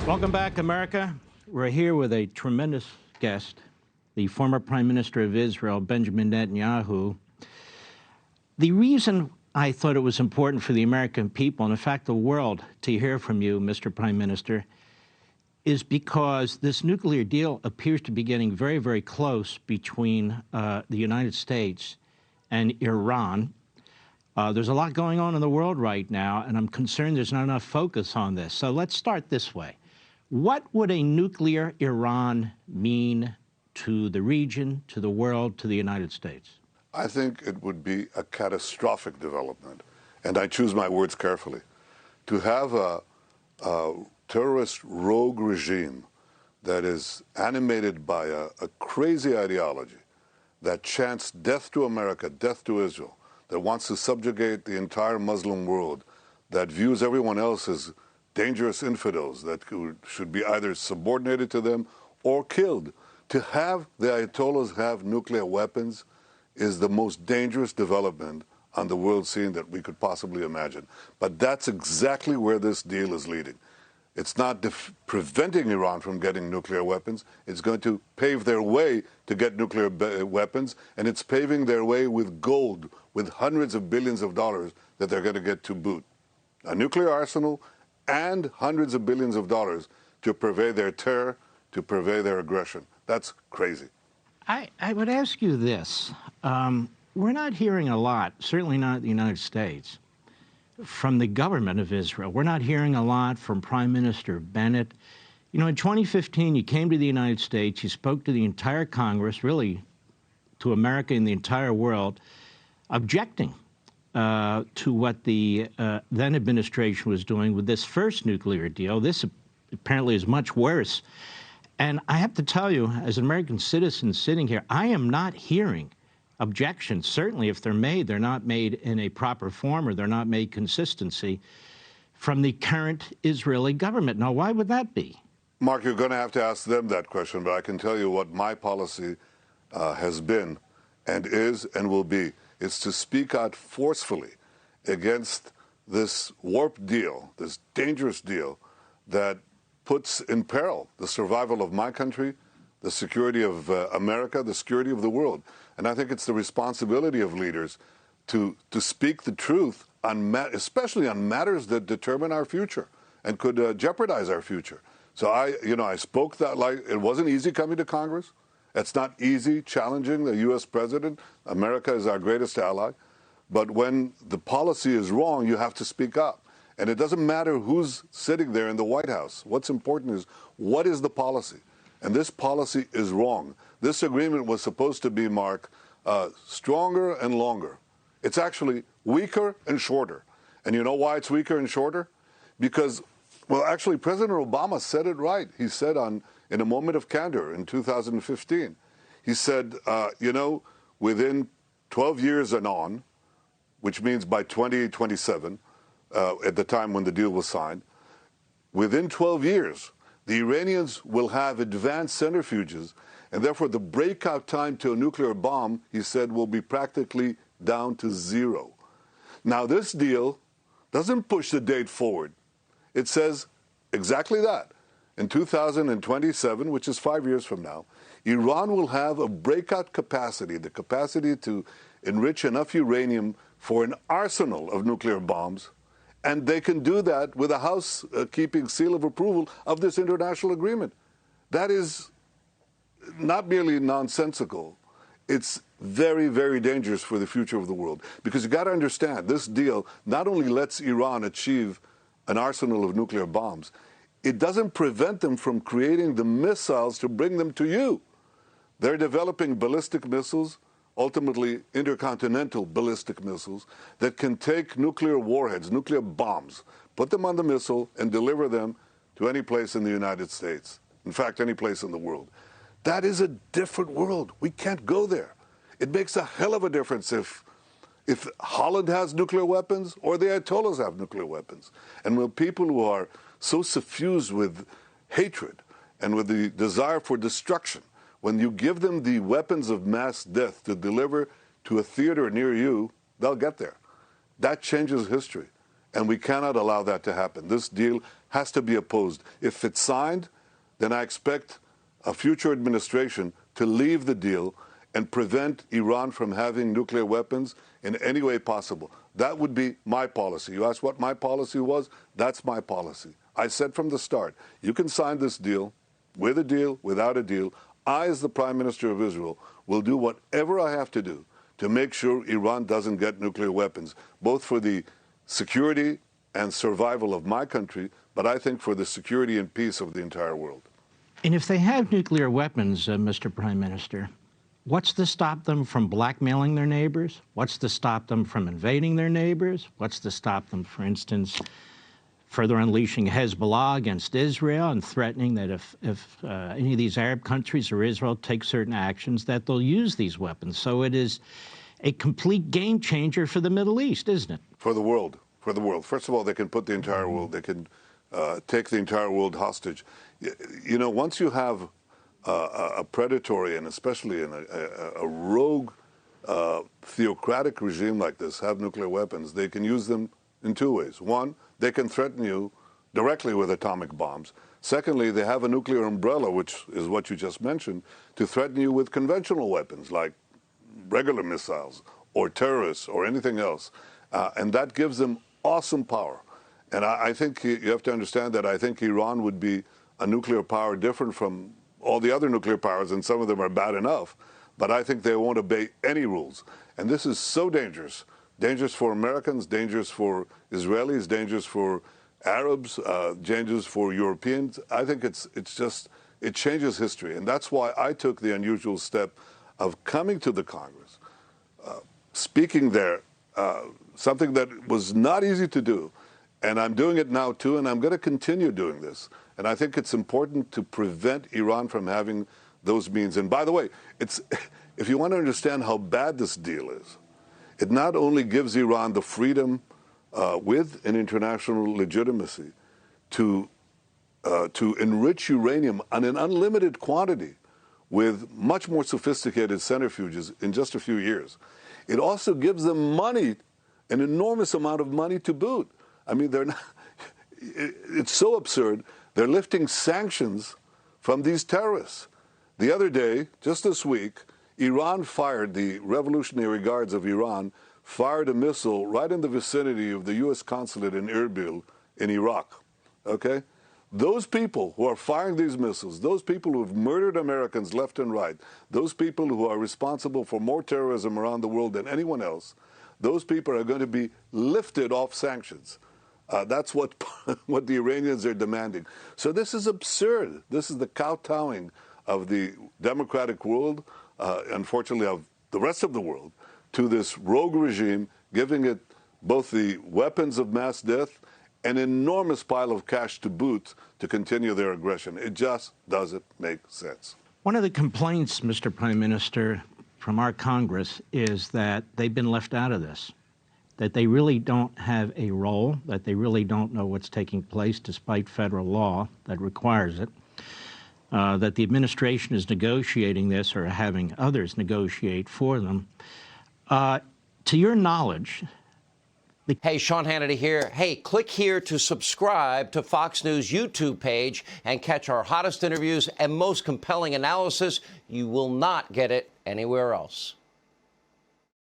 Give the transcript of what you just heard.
Welcome back, America. We're here with a tremendous guest, the former Prime Minister of Israel, Benjamin Netanyahu. The reason I thought it was important for the American people, and in fact the world, to hear from you, Mr. Prime Minister, is because this nuclear deal appears to be getting very, very close between the United States and Iran. There's a lot going on in the world right now, and I'm concerned there's not enough focus on this. So let's start this way. What would a nuclear Iran mean to the region, to the world, to the United States? I think it would be a catastrophic development, and I choose my words carefully. To have a terrorist rogue regime that is animated by a crazy ideology that chants death to America, death to Israel, that wants to subjugate the entire Muslim world, that views everyone else as dangerous infidels that should be either subordinated to them or killed. To have the Ayatollahs have nuclear weapons is the most dangerous development on the world scene that we could possibly imagine. But that's exactly where this deal is leading. It's not preventing Iran from getting nuclear weapons. It's going to pave their way to get nuclear weapons, and it's paving their way with gold, with hundreds of billions of dollars that they're going to get to boot. A nuclear arsenal and hundreds of billions of dollars to purvey their terror, to purvey their aggression. That's crazy. I would ask you this. We're not hearing a lot, certainly not in the United States, from the government of Israel. We're not hearing a lot from Prime Minister Bennett. You know, in 2015, you came to the United States, you spoke to the entire Congress, really to America and the entire world, objecting to what the then administration was doing with this first nuclear deal. This apparently is much worse. And I have to tell you, as an American citizen sitting here, I am not hearing objections. Certainly, if they're made, they're not made in a proper form or they're not made consistency from the current Israeli government. Now, why would that be? Mark, you're going to have to ask them that question, but I can tell you what my policy has been and is and will be. It's to speak out forcefully against this warped deal, this dangerous deal that puts in peril the survival of my country, the security of America, the security of the world. And I think it's the responsibility of leaders to speak the truth, especially on matters that determine our future and could jeopardize our future. So I spoke that like it wasn't easy coming to Congress. It's not easy challenging the U.S. president. America is our greatest ally. But when the policy is wrong, you have to speak up. And it doesn't matter who's sitting there in the White House. What's important is what is the policy? And this policy is wrong. This agreement was supposed to be, Mark, stronger and longer. It's actually weaker and shorter. And you know why it's weaker and shorter? Because, well, actually, President Obama said it right. He said in a moment of candor in 2015, he said, within 12 years and on, which means by 2027, at the time when the deal was signed, within 12 years, the Iranians will have advanced centrifuges, and therefore the breakout time to a nuclear bomb, he said, will be practically down to zero. Now, this deal doesn't push the date forward. It says exactly that. In 2027, which is 5 years from now, Iran will have a breakout capacity, the capacity to enrich enough uranium for an arsenal of nuclear bombs. And they can do that with a housekeeping seal of approval of this international agreement. That is not merely nonsensical. It's very, very dangerous for the future of the world. Because you got to understand, this deal not only lets Iran achieve an arsenal of nuclear bombs, it doesn't prevent them from creating the missiles to bring them to you. They're developing ballistic missiles, ultimately intercontinental ballistic missiles, that can take nuclear warheads, nuclear bombs, put them on the missile, and deliver them to any place in the United States. In fact, any place in the world. That is a different world. We can't go there. It makes a hell of a difference if Holland has nuclear weapons or the Ayatollahs have nuclear weapons. And when people who are so suffused with hatred and with the desire for destruction, when you give them the weapons of mass death to deliver to a theater near you, they'll get there. That changes history. and we cannot allow that to happen. This deal has to be opposed. If it's signed, then I expect a future administration to leave the deal and prevent Iran from having nuclear weapons in any way possible. That would be my policy. You asked what my policy was? That's my policy. I said from the start, you can sign this deal, with a deal, without a deal. I, as the Prime Minister of Israel, will do whatever I have to do to make sure Iran doesn't get nuclear weapons, both for the security and survival of my country, but I think for the security and peace of the entire world. And if they have nuclear weapons, Mr. Prime Minister, what's to stop them from blackmailing their neighbors? What's to stop them from invading their neighbors? What's to stop them, for instance, further unleashing Hezbollah against Israel and threatening that if any of these Arab countries or Israel take certain actions, that they'll use these weapons? So it is a complete game changer for the Middle East, isn't it? For the world. For the world. First of all, they can put the entire world, they can take the entire world hostage. You know, once you have a predatory and especially a rogue theocratic regime like this have nuclear weapons, they can use them in two ways. One, they can threaten you directly with atomic bombs. Secondly, they have a nuclear umbrella, which is what you just mentioned, to threaten you with conventional weapons like regular missiles or terrorists or anything else. And that gives them awesome power. And I think you have to understand that I think Iran would be a nuclear power different from all the other nuclear powers, and some of them are bad enough, but I think they won't obey any rules. And this is so dangerous. Dangerous for Americans, dangerous for Israelis, dangerous for Arabs, dangerous for Europeans. I think it changes history. And that's why I took the unusual step of coming to the Congress, speaking there, something that was not easy to do. And I'm doing it now, too, and I'm going to continue doing this. And I think it's important to prevent Iran from having those means. And by the way, if you want to understand how bad this deal is, it not only gives Iran the freedom with an international legitimacy to enrich uranium on an unlimited quantity with much more sophisticated centrifuges in just a few years. It also gives them money, an enormous amount of money to boot. I mean, they're not, it's so absurd. They're lifting sanctions from these terrorists. The other day, just this week, Iran fired, the Revolutionary Guards of Iran fired a missile right in the vicinity of the U.S. consulate in Erbil in Iraq, okay? Those people who are firing these missiles, those people who have murdered Americans left and right, those people who are responsible for more terrorism around the world than anyone else, those people are going to be lifted off sanctions. That's what the Iranians are demanding. So this is absurd. This is the kowtowing of the democratic world, unfortunately of the rest of the world, to this rogue regime, giving it both the weapons of mass death and an enormous pile of cash to boot to continue their aggression. It just doesn't make sense. One of the complaints, Mr. Prime Minister, from our Congress is that they've been left out of this, that they really don't have a role, that they really don't know what's taking place despite federal law that requires it, that the administration is negotiating this or having others negotiate for them. To your knowledge, Hey, Sean Hannity here. Hey, click here to subscribe to Fox News YouTube page and catch our hottest interviews and most compelling analysis. You will not get it anywhere else.